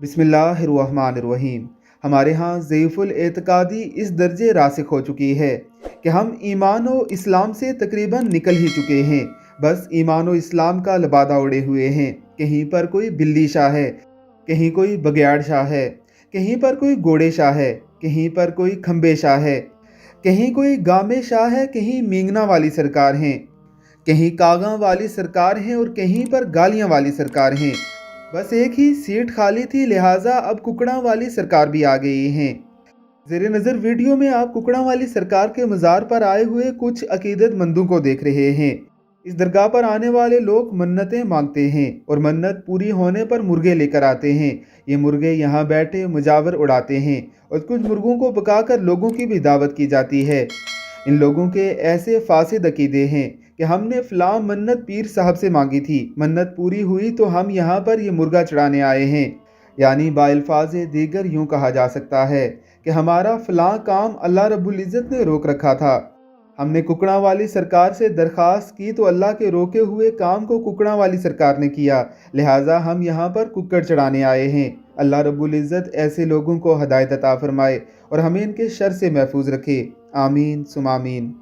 बिस्मिल्लाहिर्रहमानिर्रहीम। हमारे यहाँ ज़ईफ़ुल एतक़ादी इस दर्जे रासिख़ हो चुकी है कि हम ईमान और इस्लाम से तकरीबन निकल ही चुके हैं। बस ईमान और इस्लाम का लबादा उड़े हुए हैं। कहीं पर कोई बिल्ली शाह है, कहीं कोई बघियाड़ शाह है, कहीं पर कोई घोड़े शाह है, कहीं पर कोई खंबे शाह है, कहीं कोई गामे शाह है, कहीं मींगना वाली सरकार हैं, कहीं कागा वाली सरकार हैं और कहीं पर गालियाँ वाली सरकार हैं। बस एक ही सीट खाली थी, लिहाजा अब कुकड़ा वाली सरकार भी आ गई हैं। ज़ेरे नज़र वीडियो में आप कुकड़ा वाली सरकार के मज़ार पर आए हुए कुछ अकीदतमंदों को देख रहे हैं। इस दरगाह पर आने वाले लोग मन्नतें मांगते हैं और मन्नत पूरी होने पर मुर्गे लेकर आते हैं। ये मुर्गे यहाँ बैठे मुजावर उड़ाते हैं और कुछ मुर्गों को पकाकर लोगों की भी दावत की जाती है। इन लोगों के ऐसे फासिद अकीदे हैं कि हमने फ़लाँ मन्नत पीर साहब से मांगी थी, मन्नत पूरी हुई तो हम यहाँ पर ये मुर्गा चढ़ाने आए हैं। यानी बाइल्फाज़ दीगर यूँ कहा जा सकता है कि हमारा फ़लाँ काम अल्लाह रब्बुल इज़्ज़त ने रोक रखा था। हमने कुकड़ा वाली सरकार से दरख्वास्त की तो अल्लाह के रोके हुए काम को कुकड़ा वाली सरकार ने किया, लिहाजा हम यहाँ पर कुक्कड़ चढ़ाने आए हैं। अल्लाह रब्बुल इज़्ज़त ऐसे लोगों को हिदायत अता फ़रमाए और हमें इनके शर से महफूज रखे। आमीन सुम आमीन।